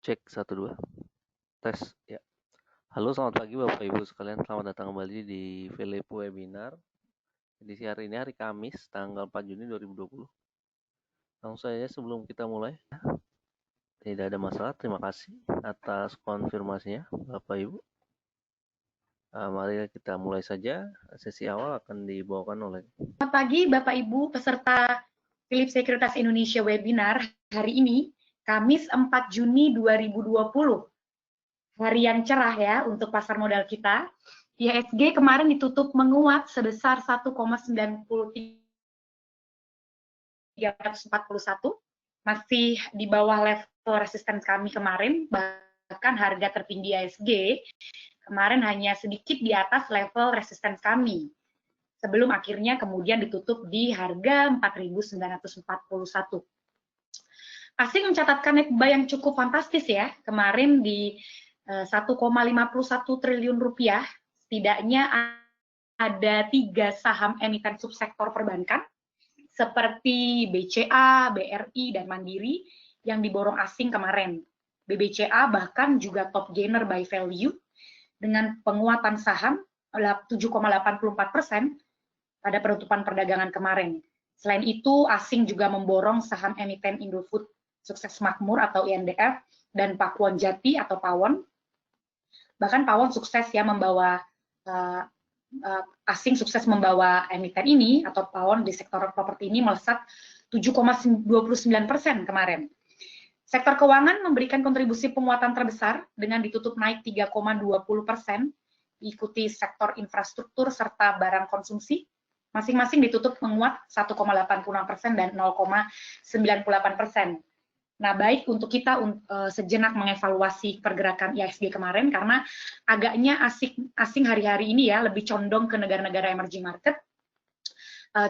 Cek 1 2 tes ya. Halo, selamat pagi Bapak Ibu sekalian. Selamat datang kembali di Philip Webinar. Edisi hari ini hari Kamis, tanggal 4 Juni 2020. Langsung saja sebelum kita mulai. Tidak ada masalah. Terima kasih atas konfirmasinya Bapak Ibu. Mari kita mulai saja. Sesi awal akan dibawakan oleh. Selamat pagi Bapak Ibu peserta Philip Sekuritas Indonesia Webinar hari ini, Kamis 4 Juni 2020. Hari yang cerah ya untuk pasar modal kita. IHSG kemarin ditutup menguat sebesar 1,9341, masih di bawah level resisten kami kemarin, bahkan harga tertinggi IHSG kemarin hanya sedikit di atas level resisten kami. Sebelum akhirnya kemudian ditutup di harga 4.941. Asing mencatatkan net buy yang cukup fantastis ya, kemarin di 1,51 triliun rupiah, setidaknya ada 3 saham emiten subsektor perbankan, seperti BCA, BRI, dan Mandiri yang diborong asing kemarin. BBCA bahkan juga top gainer by value, dengan penguatan saham 7,84% pada penutupan perdagangan kemarin. Selain itu, asing juga memborong saham emiten Indofood Sukses Makmur atau INDF dan Pakuan Jati atau Pawon. Bahkan Pawon sukses ya membawa asing sukses membawa emiten ini atau Pawon di sektor properti ini melesat 7,29% kemarin. Sektor keuangan memberikan kontribusi penguatan terbesar dengan ditutup naik 3,20%, diikuti sektor infrastruktur serta barang konsumsi. Masing-masing ditutup menguat 1,86% dan 0,98%. Nah, baik untuk kita sejenak mengevaluasi pergerakan IHSG kemarin, karena agaknya asing hari-hari ini ya lebih condong ke negara-negara emerging market,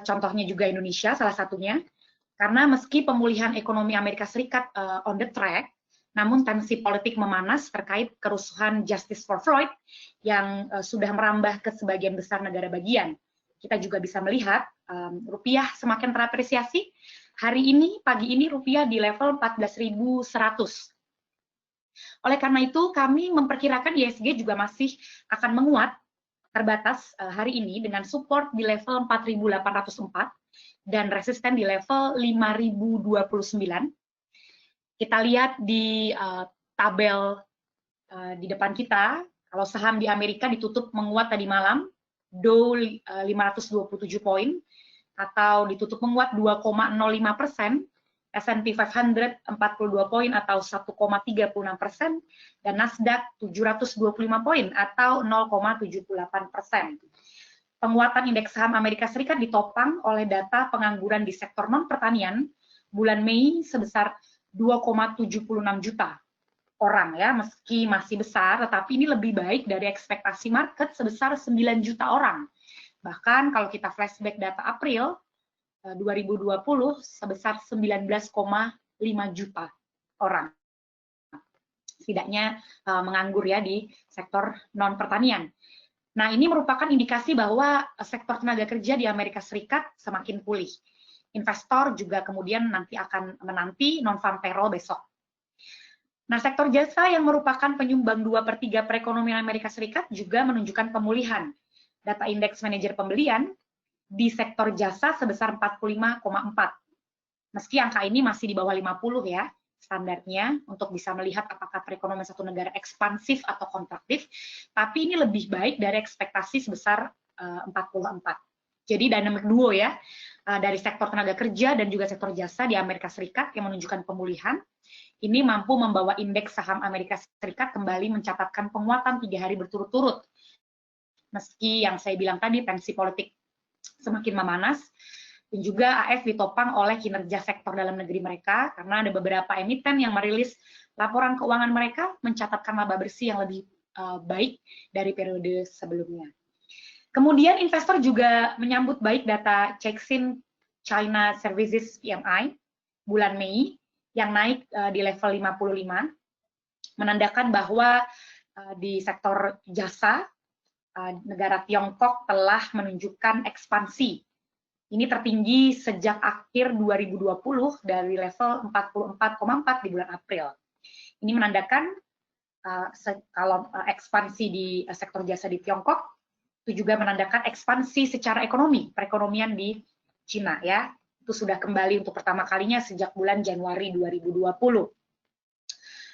contohnya juga Indonesia salah satunya, karena meski pemulihan ekonomi Amerika Serikat on the track, namun tensi politik memanas terkait kerusuhan Justice for Floyd yang sudah merambah ke sebagian besar negara bagian. Kita juga bisa melihat rupiah semakin terapresiasi. Hari ini, pagi ini rupiah di level 14.100. Oleh karena itu, kami memperkirakan IHSG juga masih akan menguat terbatas hari ini dengan support di level 4.804 dan resisten di level 5.029. Kita lihat di tabel di depan kita, kalau saham di Amerika ditutup menguat tadi malam, Dow 527 poin, atau ditutup menguat 2,05%, S&P 500 42 poin atau 1,36%, dan Nasdaq 725 poin atau 0,78%. Penguatan indeks saham Amerika Serikat ditopang oleh data pengangguran di sektor non-pertanian bulan Mei sebesar 2,76 juta orang ya, meski masih besar, tetapi ini lebih baik dari ekspektasi market sebesar 9 juta orang. Bahkan kalau kita flashback data April 2020 sebesar 19,5 juta orang. Setidaknya menganggur ya di sektor non-pertanian. Nah, ini merupakan indikasi bahwa sektor tenaga kerja di Amerika Serikat semakin pulih. Investor juga kemudian nanti akan menanti non-farm payroll besok. Nah, sektor jasa yang merupakan penyumbang 2/3 perekonomian Amerika Serikat juga menunjukkan pemulihan. Data indeks manajer pembelian di sektor jasa sebesar 45,4. Meski angka ini masih di bawah 50 ya, standarnya untuk bisa melihat apakah perekonomian satu negara ekspansif atau kontraktif, tapi ini lebih baik dari ekspektasi sebesar 44. Jadi dynamic duo ya, dari sektor tenaga kerja dan juga sektor jasa di Amerika Serikat yang menunjukkan pemulihan. Ini mampu membawa indeks saham Amerika Serikat kembali mencatatkan penguatan 3 hari berturut-turut. Meski yang saya bilang tadi tensi politik semakin memanas, dan juga AS ditopang oleh kinerja sektor dalam negeri mereka, karena ada beberapa emiten yang merilis laporan keuangan mereka mencatatkan laba bersih yang lebih baik dari periode sebelumnya. Kemudian investor juga menyambut baik data Caixin China Services PMI bulan Mei yang naik di level 55, menandakan bahwa di sektor jasa negara Tiongkok telah menunjukkan ekspansi. Ini tertinggi sejak akhir 2020 dari level 44,4 di bulan April. Ini menandakan kalau ekspansi di sektor jasa di Tiongkok, itu juga menandakan ekspansi secara ekonomi, perekonomian di Cina ya. Itu sudah kembali untuk pertama kalinya sejak bulan Januari 2020.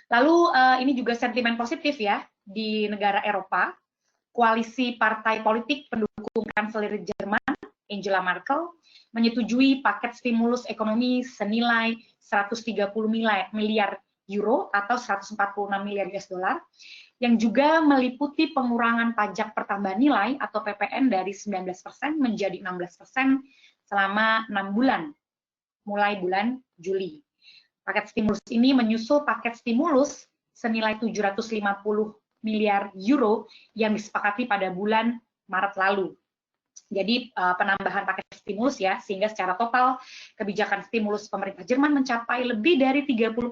Lalu ini juga sentimen positif ya di negara Eropa. Koalisi partai politik pendukung kanselir Jerman Angela Merkel menyetujui paket stimulus ekonomi senilai 130 miliar euro atau 146 miliar US dollar yang juga meliputi pengurangan pajak pertambahan nilai atau PPN dari 19% menjadi 16% selama 6 bulan, mulai bulan Juli. Paket stimulus ini menyusul paket stimulus senilai 750 miliar euro yang disepakati pada bulan Maret lalu. Jadi penambahan paket stimulus ya, sehingga secara total kebijakan stimulus pemerintah Jerman mencapai lebih dari 30%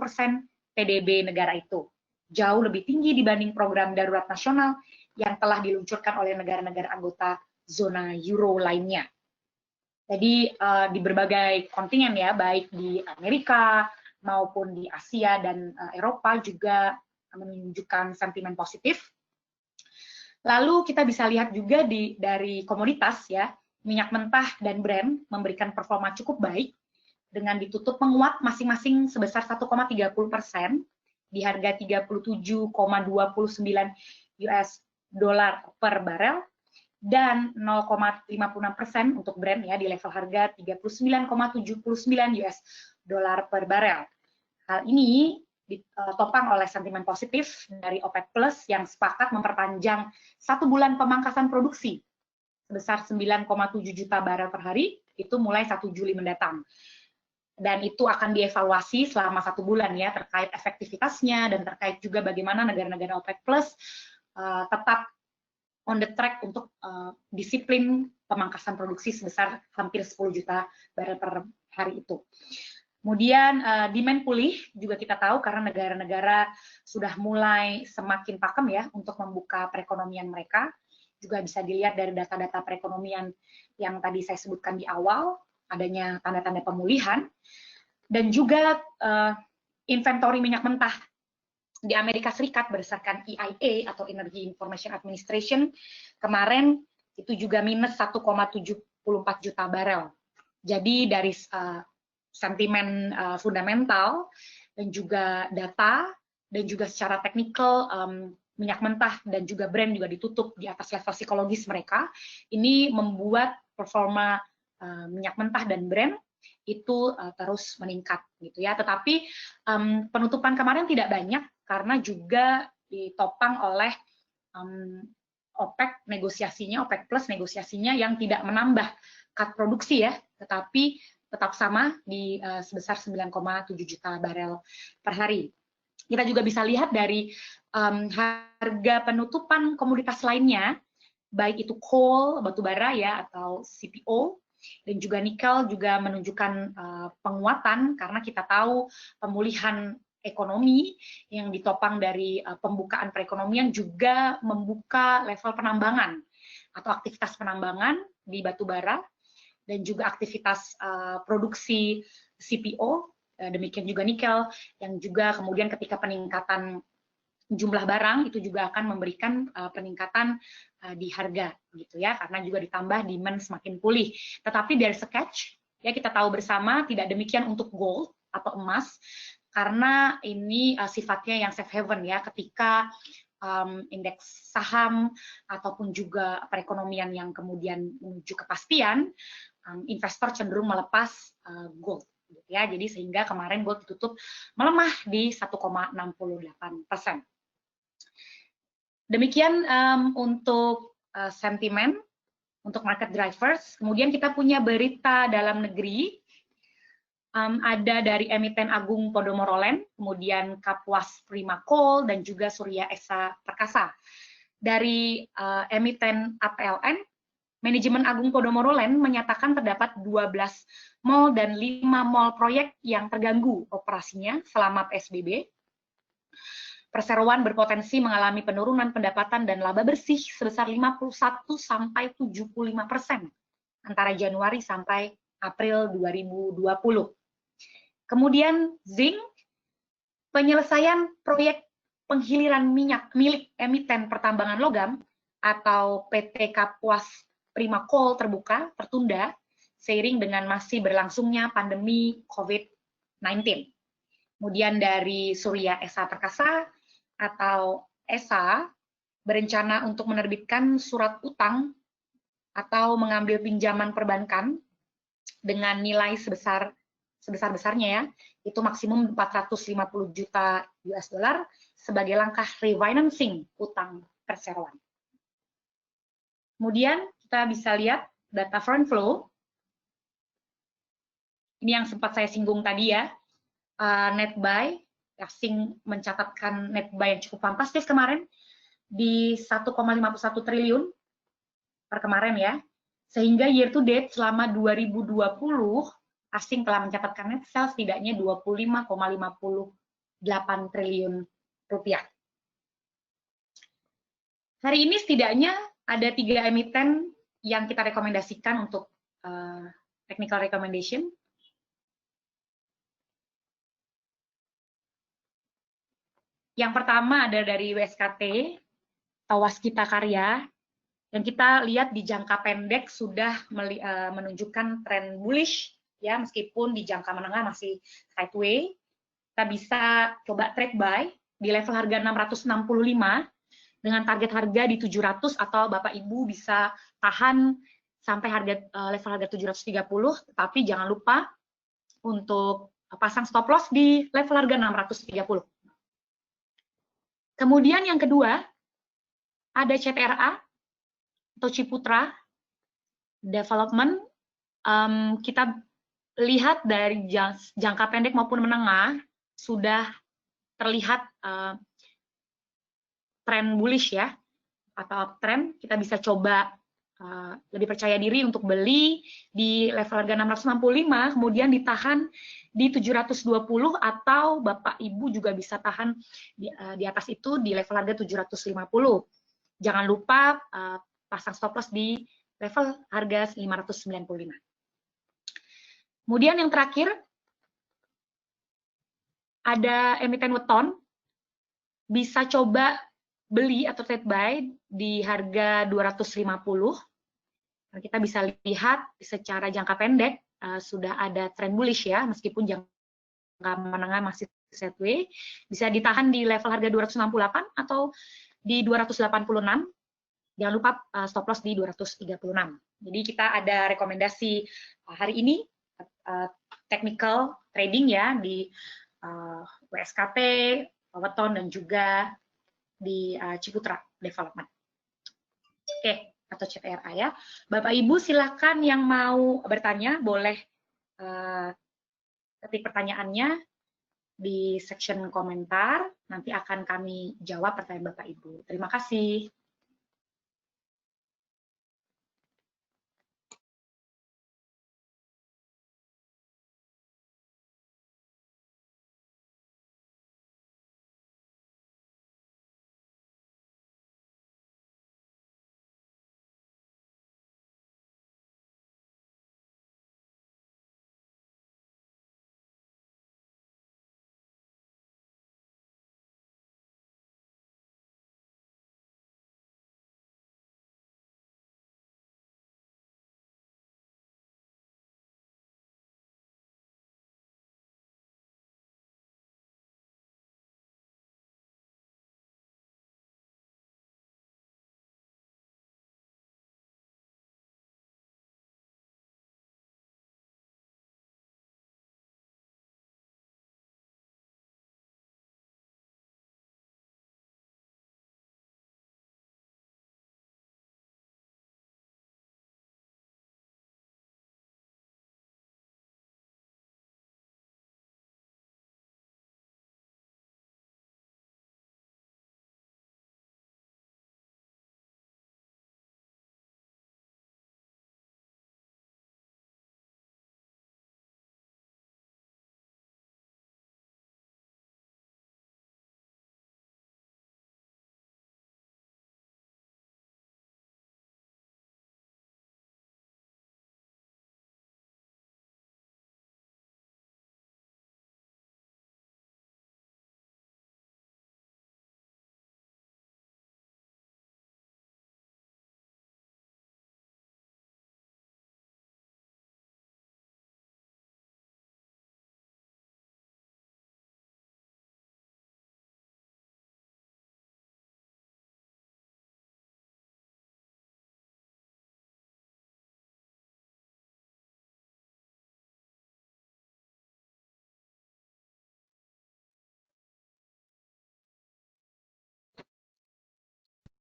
PDB negara itu. Jauh lebih tinggi dibanding program darurat nasional yang telah diluncurkan oleh negara-negara anggota zona euro lainnya. Jadi di berbagai kontinen ya, baik di Amerika maupun di Asia dan Eropa juga menunjukkan sentimen positif. Lalu kita bisa lihat juga dari komoditas ya, minyak mentah dan Brent memberikan performa cukup baik dengan ditutup menguat masing-masing sebesar 1,30% di harga 37,29 US dollar per barel dan 0,56% untuk Brent ya di level harga 39,79 US dollar per barel. Hal ini ditopang oleh sentimen positif dari OPEC Plus yang sepakat memperpanjang 1 bulan pemangkasan produksi sebesar 9,7 juta barel per hari, itu mulai 1 Juli mendatang. Dan itu akan dievaluasi selama 1 bulan ya, terkait efektivitasnya dan terkait juga bagaimana negara-negara OPEC Plus tetap on the track untuk disiplin pemangkasan produksi sebesar hampir 10 juta barel per hari itu. Kemudian demand pulih juga kita tahu karena negara-negara sudah mulai semakin pakem ya untuk membuka perekonomian mereka. Juga bisa dilihat dari data-data perekonomian yang tadi saya sebutkan di awal, adanya tanda-tanda pemulihan. Dan juga inventory minyak mentah di Amerika Serikat berdasarkan EIA atau Energy Information Administration kemarin itu juga minus 1,74 juta barel. Jadi dari sentimen fundamental dan juga data dan juga secara teknikal minyak mentah dan juga Brent juga ditutup di atas level psikologis mereka. Ini membuat performa minyak mentah dan Brent itu terus meningkat gitu ya. Tetapi penutupan kemarin tidak banyak karena juga ditopang oleh OPEC negosiasinya, OPEC Plus negosiasinya yang tidak menambah cut produksi ya, tetapi tetap sama di sebesar 9,7 juta barel per hari. Kita juga bisa lihat dari harga penutupan komoditas lainnya, baik itu coal, batu bara ya, atau CPO, dan juga nikel juga menunjukkan penguatan karena kita tahu pemulihan ekonomi yang ditopang dari pembukaan perekonomian juga membuka level penambangan atau aktivitas penambangan di batu bara dan juga aktivitas produksi CPO, demikian juga nikel, yang juga kemudian ketika peningkatan jumlah barang itu juga akan memberikan peningkatan di harga gitu ya, karena juga ditambah demand semakin pulih. Tetapi dari sketch ya kita tahu bersama tidak demikian untuk gold atau emas, karena ini sifatnya yang safe haven ya, ketika indeks saham ataupun juga perekonomian yang kemudian menuju kepastian, investor cenderung melepas gold gitu ya. Jadi sehingga kemarin gold ditutup melemah di 1,68%. Demikian untuk sentimen untuk market drivers. Kemudian kita punya berita dalam negeri. Ada dari emiten Agung Podomoro Land, kemudian Kapuas Prima Coal, dan juga Surya Esa Perkasa. Dari emiten APLN, manajemen Agung Podomoro Land menyatakan terdapat 12 mal dan 5 mal proyek yang terganggu operasinya selama PSBB. Perseroan berpotensi mengalami penurunan pendapatan dan laba bersih sebesar 51–75% antara Januari sampai April 2020. Kemudian zinc, Penyelesaian proyek penghiliran minyak milik emiten pertambangan logam atau PT Kapuas Prima Coal tertunda seiring dengan masih berlangsungnya pandemi COVID-19. Kemudian dari Surya Esa Perkasa atau ESA berencana untuk menerbitkan surat utang atau mengambil pinjaman perbankan dengan nilai sebesar-besarnya ya, itu maksimum 450 juta US dollar sebagai langkah refinancing utang perseroan. Kemudian kita bisa lihat data front flow. Ini yang sempat saya singgung tadi ya, net buy, asing mencatatkan net buy yang cukup fantastis kemarin, di 1,51 triliun per kemarin ya, sehingga year to date selama 2020 asing telah mencatatkan net sales setidaknya 25,58 triliun rupiah. Hari ini setidaknya ada 3 emiten yang kita rekomendasikan untuk technical recommendation. Yang pertama ada dari WSKT, Waskita Karya, yang kita lihat di jangka pendek sudah menunjukkan tren bullish, ya meskipun di jangka menengah masih sideways. Kita bisa coba trade buy di level harga 665 dengan target harga di 700 atau Bapak Ibu bisa tahan sampai level harga 730, tapi jangan lupa untuk pasang stop loss di level harga 630. Kemudian yang kedua, ada CTRA atau Ciputra Development. Kita lihat dari jangka pendek maupun menengah, sudah terlihat tren bullish ya, atau uptrend. Kita bisa coba lebih percaya diri untuk beli di level harga 665, kemudian ditahan di 720, atau Bapak Ibu juga bisa tahan di atas itu di level harga 750. Jangan lupa pasang stop loss di level harga 595. Kemudian yang terakhir ada emiten weton, bisa coba beli atau trade buy di harga 250. Kita bisa lihat secara jangka pendek sudah ada tren bullish ya, meskipun jangka menengah masih sideways. Bisa ditahan di level harga 268 atau di 286. Jangan lupa stop loss di 236. Jadi kita ada rekomendasi hari ini technical trading ya di WSKT, Weton, dan juga di Ciputra Development. Oke, atau CTRA ya. Bapak Ibu silakan yang mau bertanya boleh ketik pertanyaannya di section komentar. Nanti akan kami jawab pertanyaan Bapak Ibu. Terima kasih.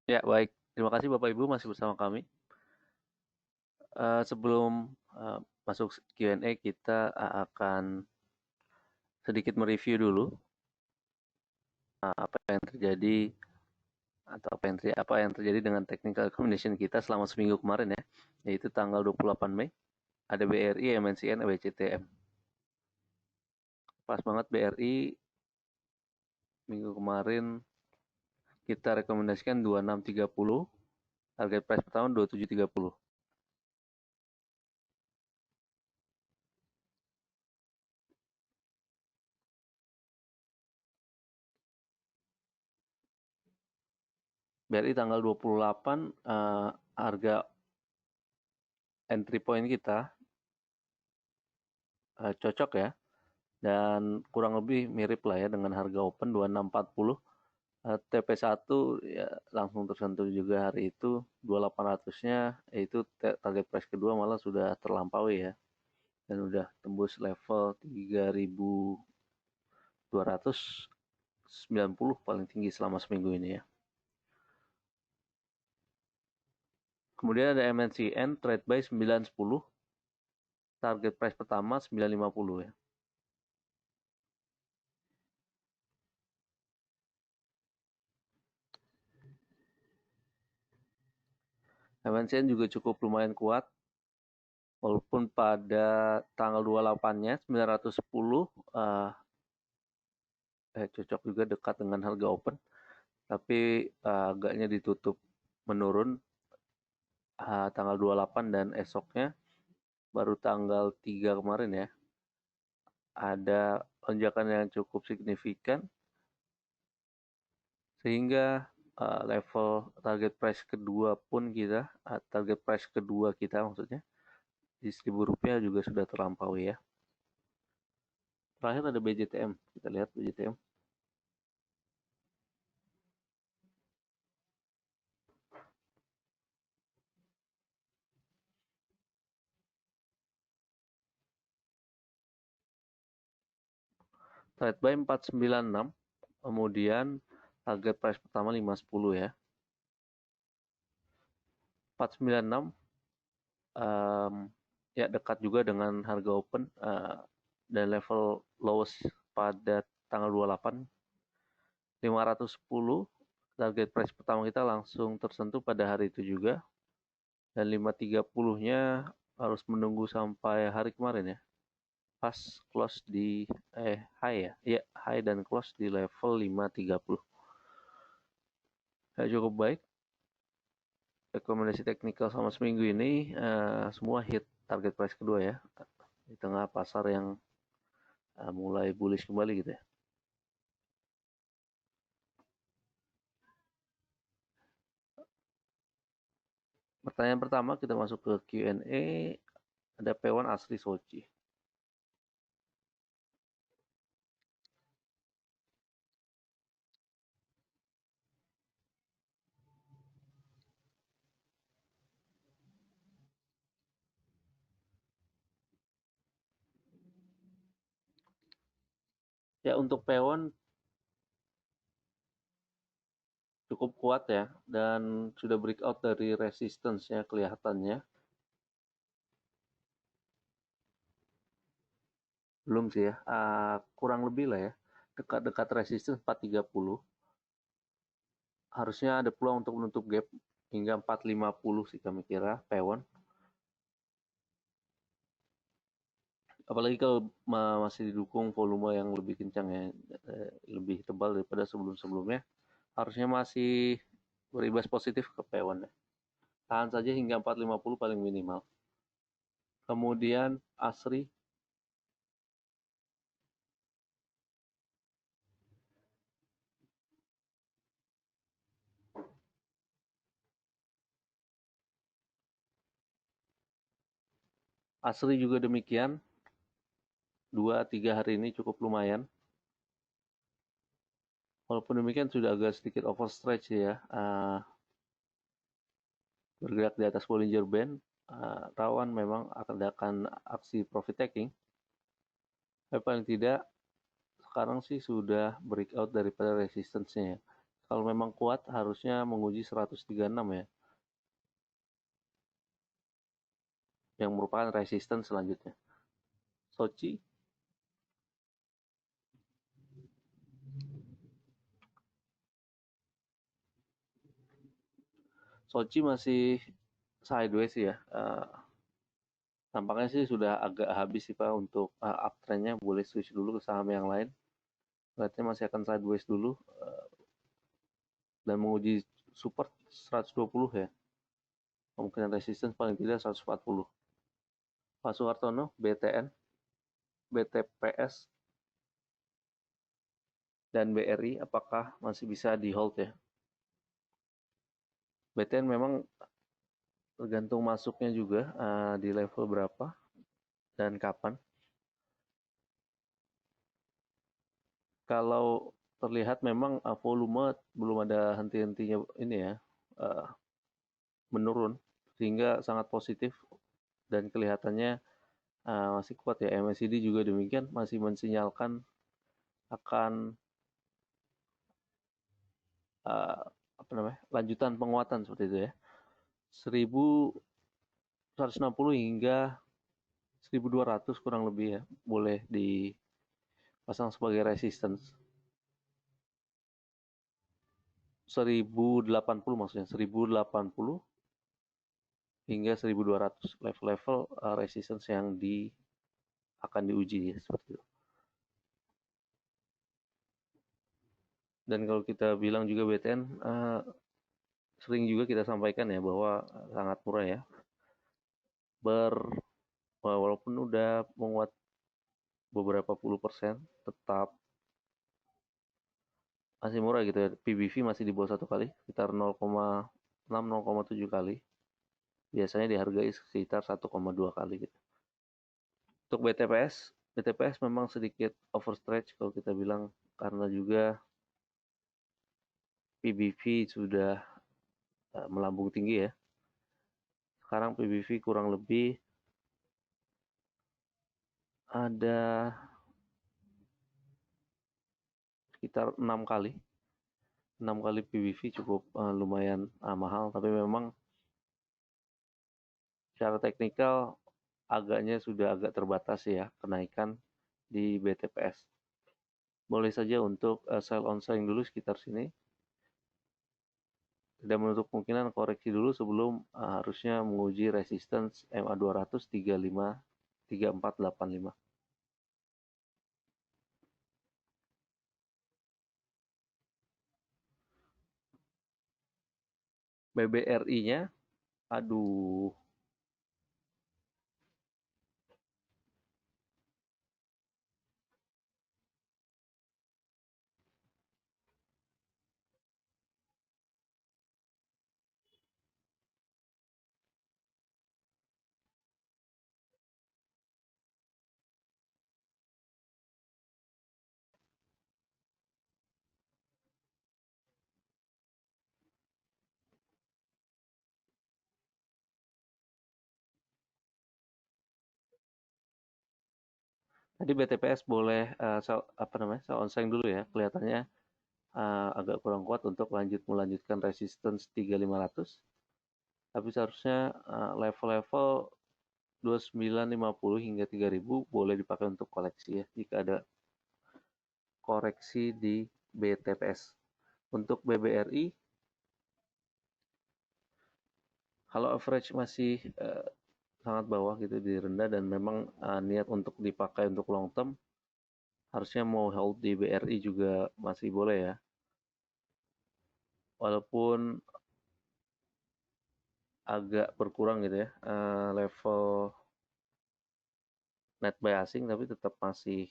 Ya, baik. Terima kasih Bapak Ibu masih bersama kami. Sebelum masuk Q&A, kita akan sedikit mereview dulu apa yang terjadi atau apa yang terjadi dengan technical recommendation kita selama seminggu kemarin ya, yaitu tanggal 28 Mei ada BRI, MNCN, BCTM. Pas banget BRI minggu kemarin kita rekomendasikan 2630, target price pertama 2730. BRI tanggal 28 harga entry point kita cocok ya, dan kurang lebih mirip lah ya dengan harga open 2640. TP1 ya langsung tersentuh juga hari itu, 2800-nya yaitu target price kedua malah sudah terlampaui ya, dan udah tembus level 3290 paling tinggi selama seminggu ini ya. Kemudian ada MNCN trade by 910, target price pertama 950 ya. MNCN juga cukup lumayan kuat, walaupun pada tanggal 28-nya 910 cocok juga dekat dengan harga open, tapi agaknya ditutup menurun tanggal 28 dan esoknya baru tanggal 3 kemarin ya. Ada lonjakan yang cukup signifikan sehingga level target price kedua pun kita, target price kedua kita maksudnya di Rp1.000 juga sudah terlampaui ya. Terakhir ada BJTM, kita lihat BJTM. Trade by 496, kemudian target price pertama 510 ya. 496 ya dekat juga dengan harga open dan level lowest pada tanggal 28. 510 target price pertama kita langsung tersentuh pada hari itu juga, dan 530-nya harus menunggu sampai hari kemarin ya, pas close di high ya, iya high dan close di level 530. Cukup baik rekomendasi teknikal sama seminggu ini, semua hit target price kedua ya, di tengah pasar yang mulai bullish kembali gitu ya. Pertanyaan pertama kita masuk ke Q&A, ada P1 Asri Sochi. Ya untuk P1 cukup kuat ya, dan sudah breakout dari resistance ya kelihatannya. Belum sih ya, kurang lebih lah ya, dekat-dekat resistance 430. Harusnya ada peluang untuk menutup gap hingga 450 sih kami kira P1. Apalagi kalau masih didukung volume yang lebih kencang ya, lebih tebal daripada sebelum-sebelumnya, harusnya masih berimbas positif ke P1 ya. Tahan saja hingga 450 paling minimal. Kemudian Asri, Asri juga demikian, 2-3 hari ini cukup lumayan. Walaupun demikian sudah agak sedikit overstretch ya, bergerak di atas Bollinger Band, rawan memang akan aksi profit taking. Tapi paling tidak sekarang sih sudah breakout daripada resistance-nya ya. Kalau memang kuat harusnya menguji 136 ya, yang merupakan resistance selanjutnya. Sochi Sochi masih sideways ya. Tampaknya sih sudah agak habis sih Pak untuk uptrendnya. Boleh switch dulu ke saham yang lain. Kelihatannya masih akan sideways dulu dan menguji support 120 ya. Kemungkinan resistance paling tidak 140. Pak Suhartono, BTN, BTPS, dan BRI apakah masih bisa di hold ya? BTN memang tergantung masuknya juga di level berapa dan kapan. Kalau terlihat memang volume belum ada henti-hentinya ini ya, menurun sehingga sangat positif dan kelihatannya masih kuat ya. MACD juga demikian, masih mensinyalkan akan lanjutan penguatan seperti itu ya. 1160 hingga 1200 kurang lebih ya, boleh dipasang sebagai resistance. 1080 maksudnya, 1080 hingga 1200 level-level resistance yang akan diuji ya, seperti itu. Dan kalau kita bilang juga BTN sering juga kita sampaikan ya bahwa sangat murah ya. Walaupun udah menguat beberapa puluh persen, tetap masih murah gitu ya. PBV masih di bawah 1 kali, sekitar 0,6-0,7 kali. Biasanya dihargai sekitar 1,2 kali gitu. Untuk BTPS memang sedikit overstretch kalau kita bilang, karena juga PBV sudah melambung tinggi ya. Sekarang PBV kurang lebih ada sekitar 6 kali. 6 kali PBV cukup lumayan mahal, tapi memang secara teknikal sudah agak terbatas ya kenaikan di BTPS. Boleh saja untuk sell on selling dulu sekitar sini. Tidak menutup kemungkinan koreksi dulu sebelum harusnya menguji resistance MA200 3485. BBRI-nya, aduh, tadi BTPS boleh sell on selling dulu ya. Kelihatannya agak kurang kuat untuk melanjutkan resistance 3500. Tapi seharusnya level-level 2950 hingga 3000 boleh dipakai untuk koleksi ya jika ada koreksi di BTPS. Untuk BBRI, kalau average masih sangat bawah gitu di rendah dan memang niat untuk dipakai untuk long term, harusnya mau hold di BRI juga masih boleh ya. Walaupun agak berkurang gitu ya level net buy asing, tapi tetap masih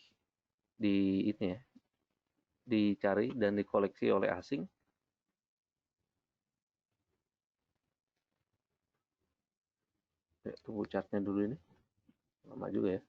di ini ya, dicari dan dikoleksi oleh asing. Ya, tunggu chartnya dulu ini, lama juga ya.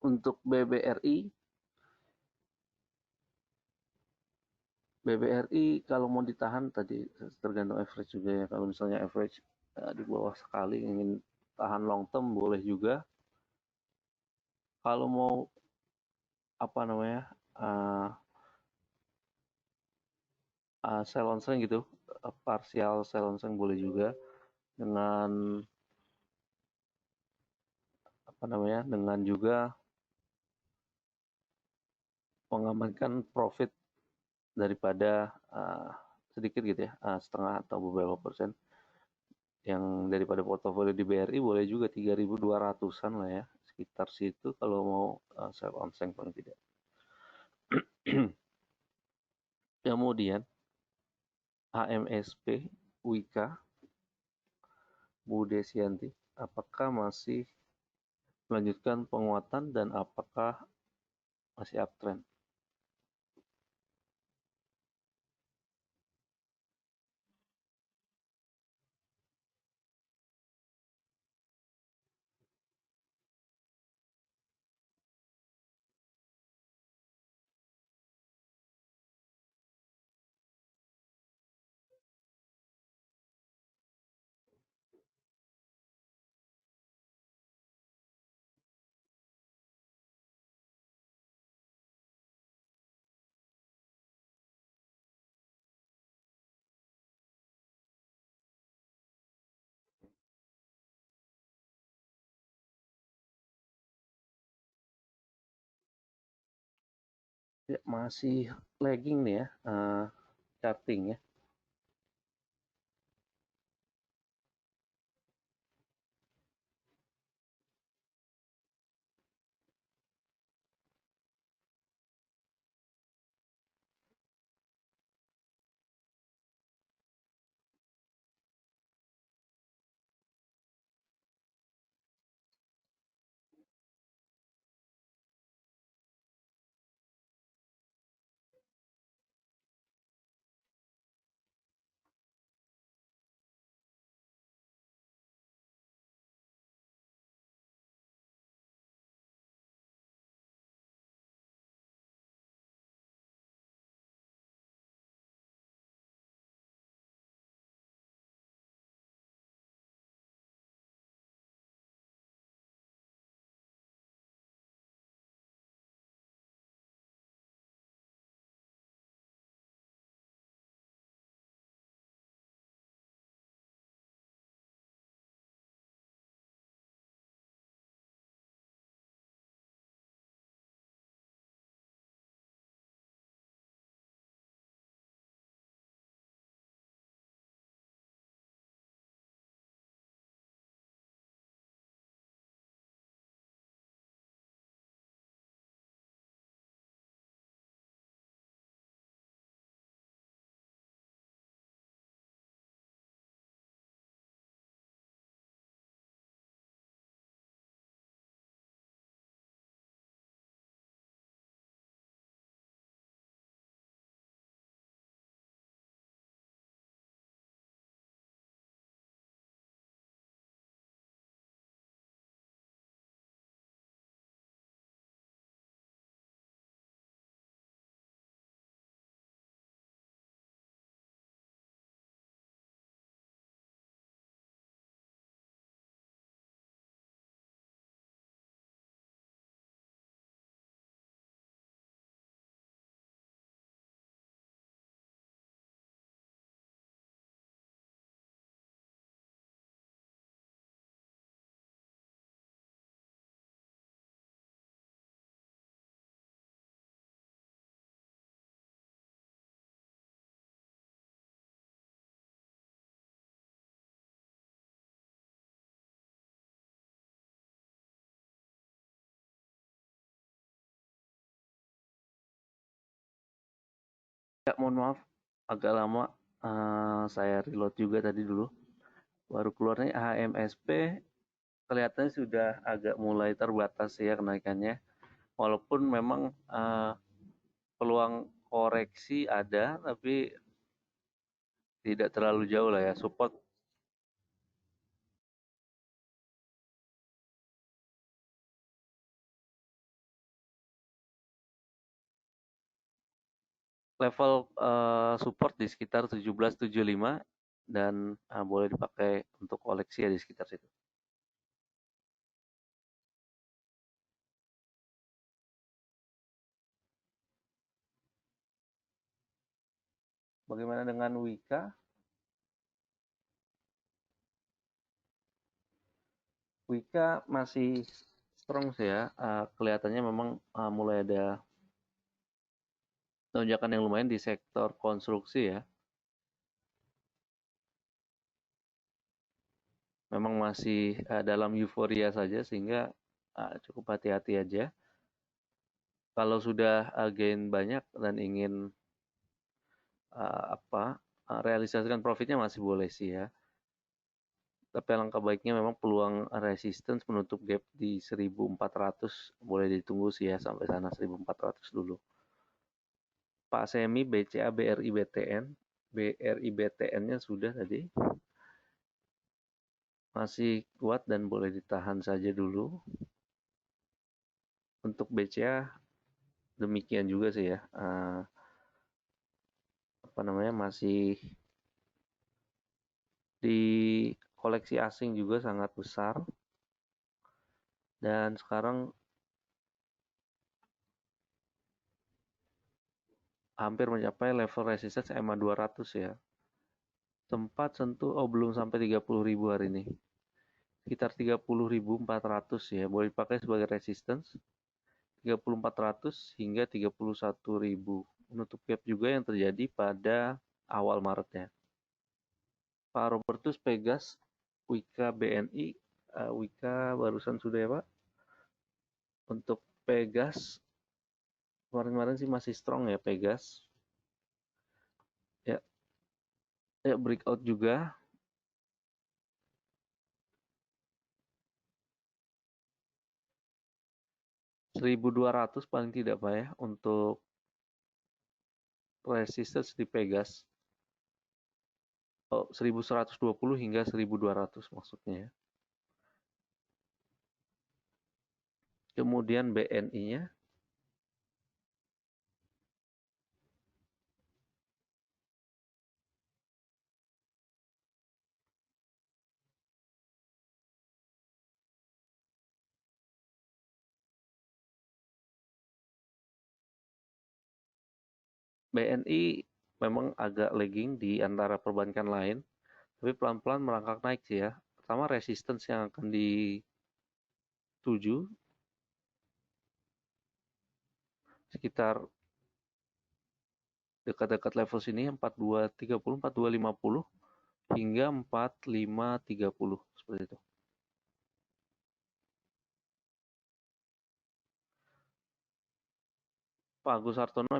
Untuk BBRI kalau mau ditahan tadi tergantung average juga ya. Kalau misalnya average di bawah sekali ingin tahan long term boleh juga. Kalau mau apa namanya sell on strength gitu, partial sell on strength boleh juga dengan apa namanya dengan juga mengamankan profit daripada sedikit gitu ya, setengah atau beberapa persen yang daripada portofolio di BRI boleh juga 3.200-an lah ya, sekitar situ kalau mau sell on strength paling tidak. Kemudian HMSP, Wika, Bu Desianti, apakah masih melanjutkan penguatan dan apakah masih uptrend? Ya, masih lagging nih ya, charting ya. Ya, mohon maaf agak lama, saya reload juga tadi dulu. Baru keluarnya HMSP kelihatannya sudah agak mulai terbatas ya kenaikannya. Walaupun memang peluang koreksi ada, tapi tidak terlalu jauh lah ya. Support level support di sekitar 1775 dan boleh dipakai untuk koleksi ya di sekitar situ. Bagaimana dengan Wika? Wika masih strong sih ya. Kelihatannya memang mulai ada lonjakan yang lumayan di sektor konstruksi ya. Memang masih dalam euforia saja sehingga cukup hati-hati aja. Kalau sudah gain banyak dan ingin realisasikan profitnya masih boleh sih ya. Tapi alangkah baiknya memang peluang resistance menutup gap di 1400 boleh ditunggu sih ya sampai sana 1400 dulu. Pak Semi BCA BRI BTN. BRI BTN-nya sudah tadi. Masih kuat dan boleh ditahan saja dulu. Untuk BCA demikian juga sih ya. Masih di koleksi asing juga sangat besar. Dan sekarang hampir mencapai level resistance EMA 200 ya. Sempat sentuh, belum sampai 30.000 hari ini. Sekitar 30.400 ya, boleh dipakai sebagai resistance. 30.400 hingga 31.000. Menutup gap juga yang terjadi pada awal Maretnya. Pak Robertus Pegas, Wika BNI, Wika barusan sudah ya Pak. Untuk Pegas, kemarin-kemarin sih masih strong ya Pegas. Ya, breakout juga. 1.200 paling tidak Pak ya untuk resistance di Pegas. 1.120 hingga 1.200 maksudnya ya. Kemudian BNI-nya BNI memang agak lagging di antara perbankan lain, tapi pelan-pelan merangkak naik sih ya. Pertama resistance yang akan dituju sekitar dekat-dekat level sini 4230, 4250 hingga 4530 seperti itu. Pak Agus Hartono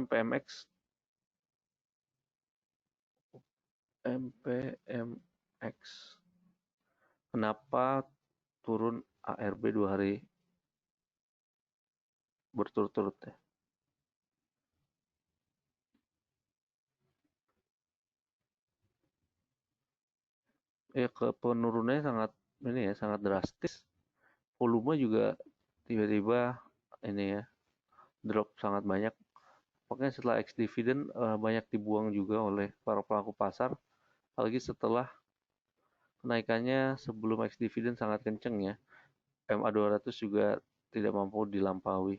MPMX kenapa turun ARB 2 hari berturut-turut ya? Ya penurunannya sangat drastis. Volume juga tiba-tiba ini ya drop sangat banyak. Makanya setelah ex dividend banyak dibuang juga oleh para pelaku pasar. Apalagi setelah kenaikannya sebelum ex dividend sangat kenceng ya. MA 200 juga tidak mampu dilampaui.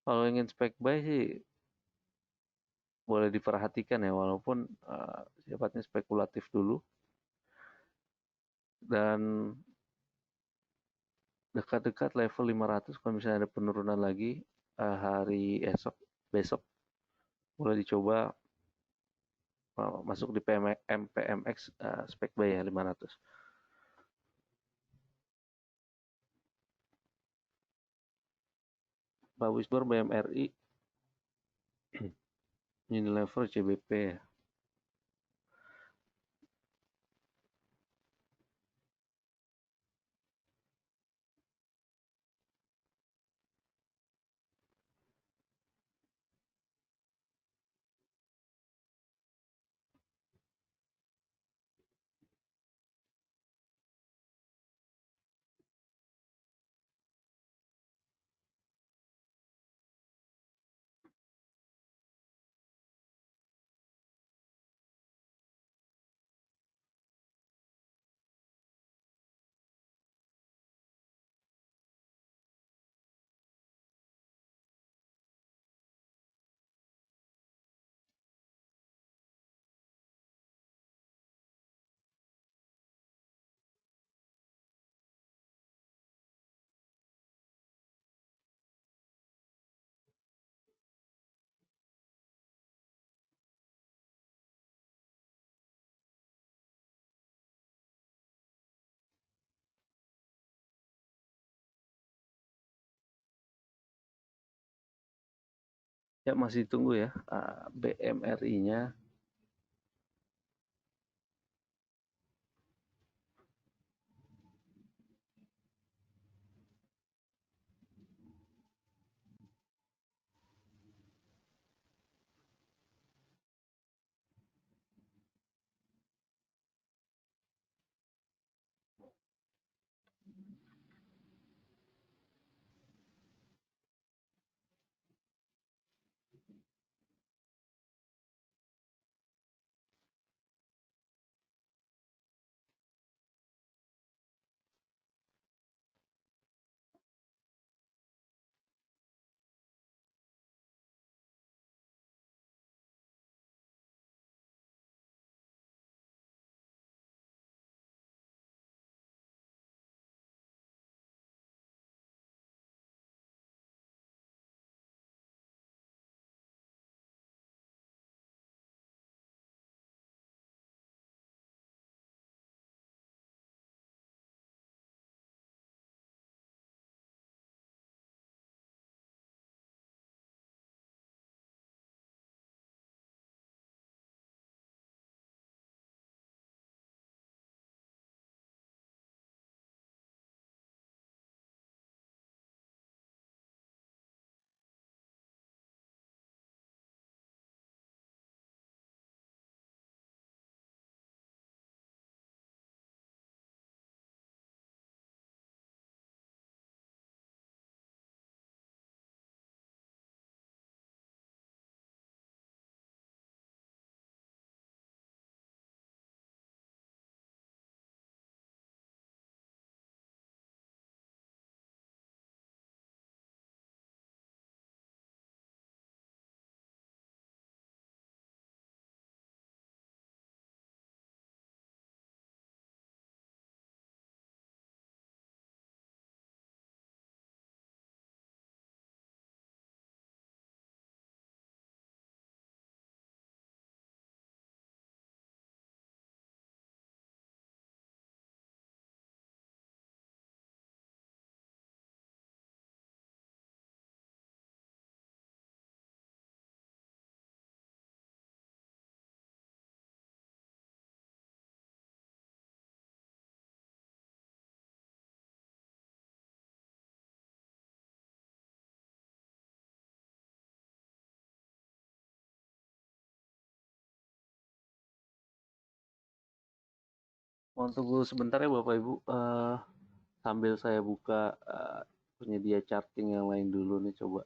Kalau ingin spek buy sih boleh diperhatikan ya, walaupun sifatnya spekulatif dulu. Dan dekat-dekat level 500 kalau misalnya ada penurunan lagi hari besok boleh dicoba masuk di MPMX spek buy ya 500. Pak Wisbor BMRI Unilever CBP ya. Ya masih tunggu ya, BMRI-nya. Mohon tunggu sebentar ya Bapak Ibu, sambil saya buka penyedia charting yang lain dulu nih coba.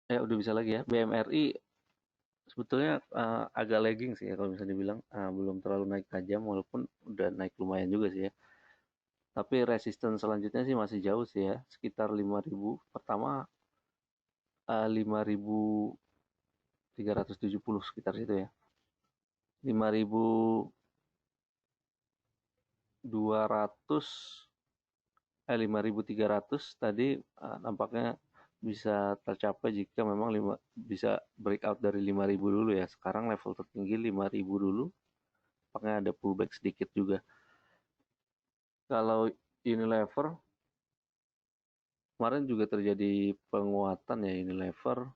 Ya udah bisa lagi ya. BMRI sebetulnya agak lagging sih ya kalau misalnya dibilang belum terlalu naik tajam walaupun udah naik lumayan juga sih ya. Tapi resisten selanjutnya sih masih jauh sih ya, sekitar 5.000. Pertama 5.370 sekitar situ ya. 5.200 5.300 tadi nampaknya bisa tercapai jika memang bisa breakout dari 5.000 dulu ya. Sekarang level tertinggi 5.000 dulu, nampaknya ada pullback sedikit juga. Kalau Unilever kemarin juga terjadi penguatan ya Unilever,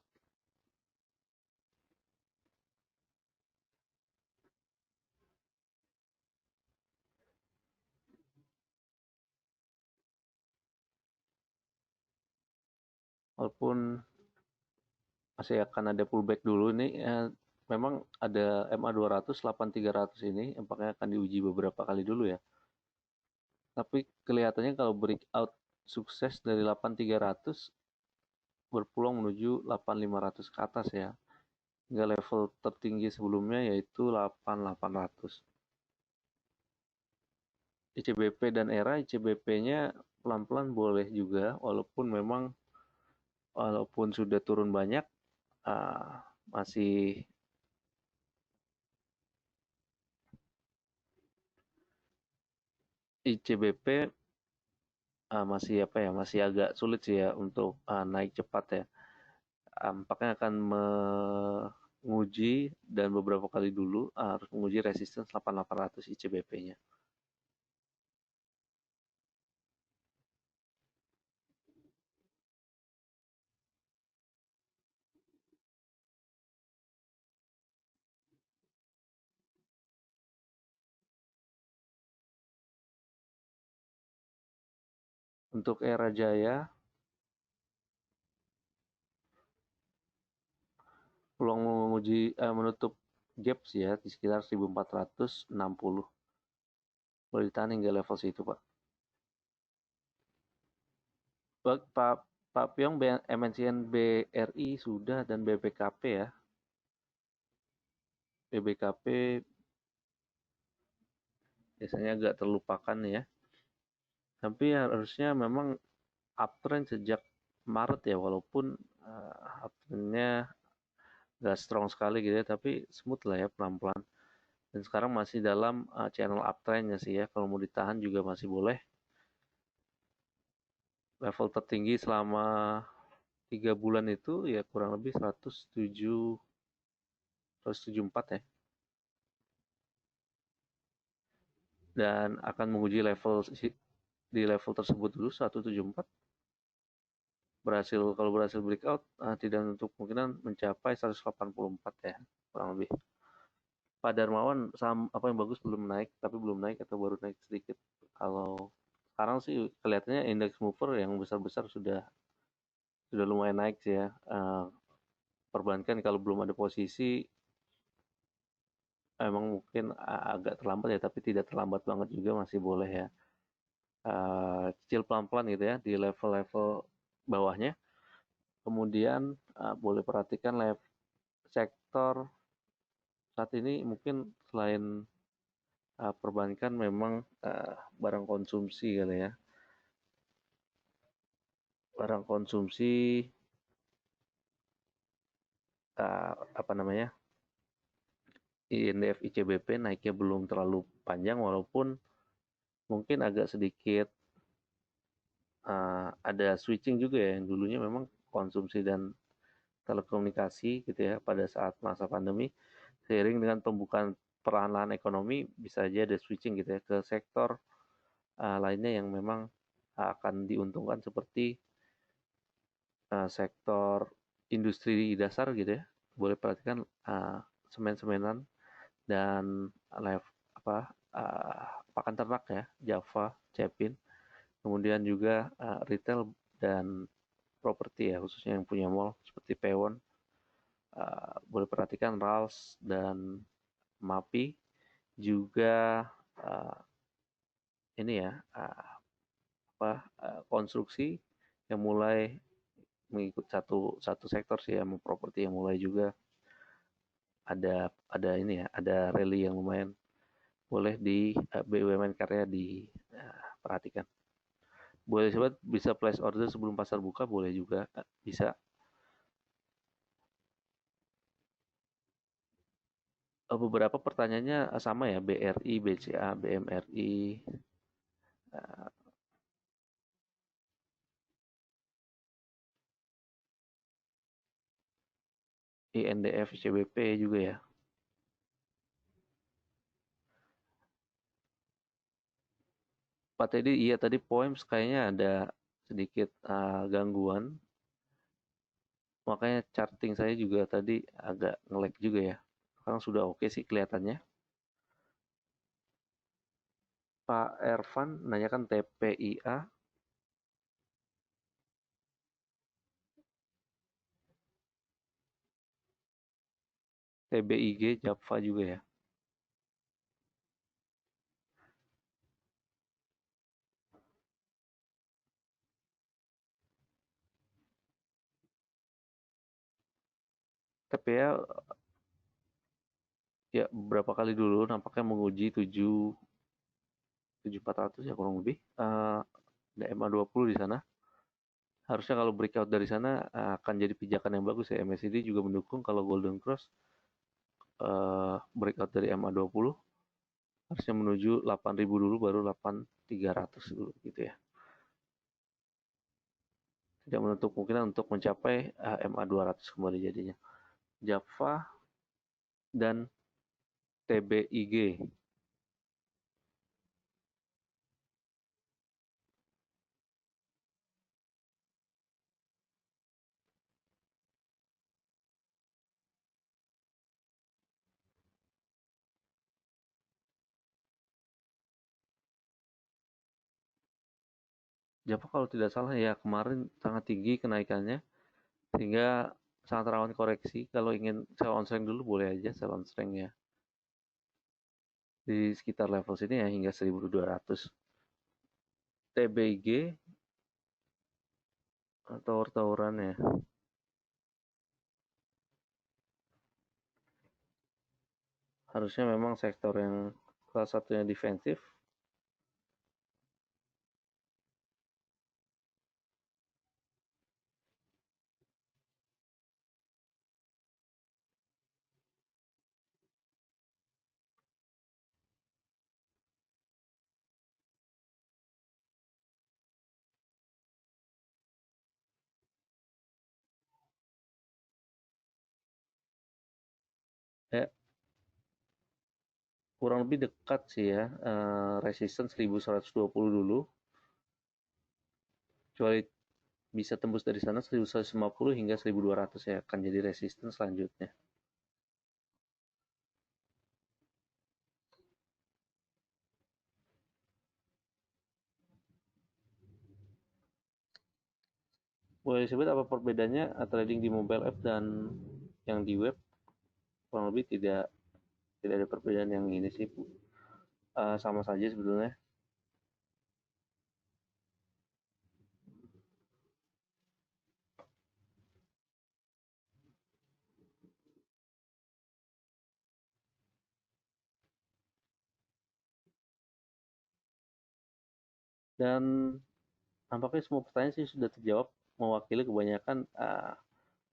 walaupun masih akan ada pullback dulu nih. Memang ada MA 200, 8300 ini nampaknya akan diuji beberapa kali dulu ya. Tapi kelihatannya kalau breakout sukses dari 8300 berpeluang menuju 8500 ke atas ya. Hingga level tertinggi sebelumnya yaitu 8800. ICBP dan ERA, ICBP-nya pelan-pelan boleh juga walaupun sudah turun banyak, masih ICBP masih apa ya, masih agak sulit sih ya untuk naik cepat ya. Tampaknya akan menguji dan beberapa kali dulu harus menguji resistance 8800 ICBP-nya. Untuk Era Jaya, peluang menutup gap sih ya di sekitar 1460. Boleh ditahan hingga level situ, Pak. Pak Pak Pyong, MNCN BRI sudah dan BBKP ya. BBKP biasanya agak terlupakan ya. Tapi harusnya memang uptrend sejak Maret ya, walaupun uptrendnya nggak strong sekali gitu ya, tapi smooth lah ya, pelan-pelan. Dan sekarang masih dalam channel uptrendnya sih ya, kalau mau ditahan juga masih boleh. Level tertinggi selama 3 bulan itu ya kurang lebih 174 ya. Dan akan menguji di level tersebut dulu 174. Kalau berhasil breakout tidak untuk kemungkinan mencapai 184 ya, kurang lebih. Pak Darmawan saham apa yang bagus belum naik, tapi belum naik atau baru naik sedikit. Kalau sekarang sih kelihatannya index mover yang besar-besar sudah lumayan naik sih ya. Perbankan kalau belum ada posisi emang mungkin agak terlambat ya, tapi tidak terlambat banget juga, masih boleh ya. Cicil pelan-pelan gitu ya di level-level bawahnya. Kemudian boleh perhatikan sektor saat ini mungkin selain perbankan memang barang konsumsi kali ya. Barang konsumsi apa namanya? INDF ICBP naiknya belum terlalu panjang walaupun mungkin agak sedikit ada switching juga ya, yang dulunya memang konsumsi dan telekomunikasi gitu ya pada saat masa pandemi, seiring dengan pembukaan perlahan-lahan ekonomi bisa aja ada switching gitu ya ke sektor lainnya yang memang akan diuntungkan seperti sektor industri dasar gitu ya. Boleh perhatikan semen-semenan dan pakan ternak ya, Java, Cepin. Kemudian juga retail dan properti ya, khususnya yang punya mall seperti Pewon. Boleh perhatikan Rals dan MAPI juga ini ya konstruksi yang mulai mengikut satu sektor sih ya, mau properti yang mulai juga ada ini ya, ada rally yang lumayan. Boleh di BUMN Karya diperhatikan. Boleh sobat bisa place order sebelum pasar buka, boleh juga bisa. Beberapa pertanyaannya sama ya, BRI, BCA, BMRI, INDF, CBP juga ya. Pak Teddy, iya tadi Poems kayaknya ada sedikit gangguan, makanya charting saya juga tadi agak nge-lag juga ya. Sekarang sudah oke sih kelihatannya. Pak Ervan nanyakan TPIA, TBIG, Java juga ya. TPA ya beberapa kali dulu nampaknya menguji 7400 ya kurang lebih. Ada MA20 di sana. Harusnya kalau breakout dari sana akan jadi pijakan yang bagus ya. MACD juga mendukung kalau Golden Cross breakout dari MA20 harusnya menuju 8000 dulu baru 8300 dulu gitu ya. Tidak menutup kemungkinan untuk mencapai MA200 kembali jadinya. Java dan TBIG. Java kalau tidak salah ya kemarin sangat tinggi kenaikannya sehingga sangat rawan koreksi. Kalau ingin sell on strength dulu boleh aja sell on strength ya. Di sekitar level sini ya hingga 1200. TBIG tower-toweran ya. Harusnya memang sektor yang salah satunya defensif. Ya, kurang lebih dekat sih ya. Resistance 1120 dulu. Kecuali bisa tembus dari sana 1150 hingga 1200 ya akan jadi resistance selanjutnya. Boleh disebut apa perbedaannya trading di mobile app dan yang di web? Kurang lebih tidak ada perbedaan yang ini sih, Bu. Sama saja sebetulnya. Dan nampaknya semua pertanyaan sih sudah terjawab, mewakili kebanyakan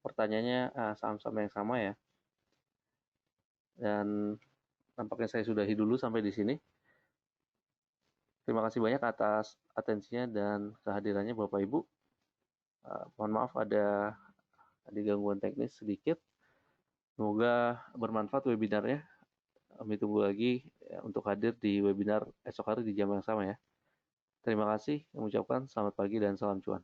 pertanyaannya saham-saham yang sama ya. Dan nampaknya saya sudahi dulu sampai di sini. Terima kasih banyak atas atensinya dan kehadirannya Bapak Ibu. Mohon maaf ada gangguan teknis sedikit. Semoga bermanfaat webinarnya. Kami tunggu lagi ya, untuk hadir di webinar esok hari di jam yang sama ya. Terima kasih. Kami ucapkan selamat pagi dan salam cuan.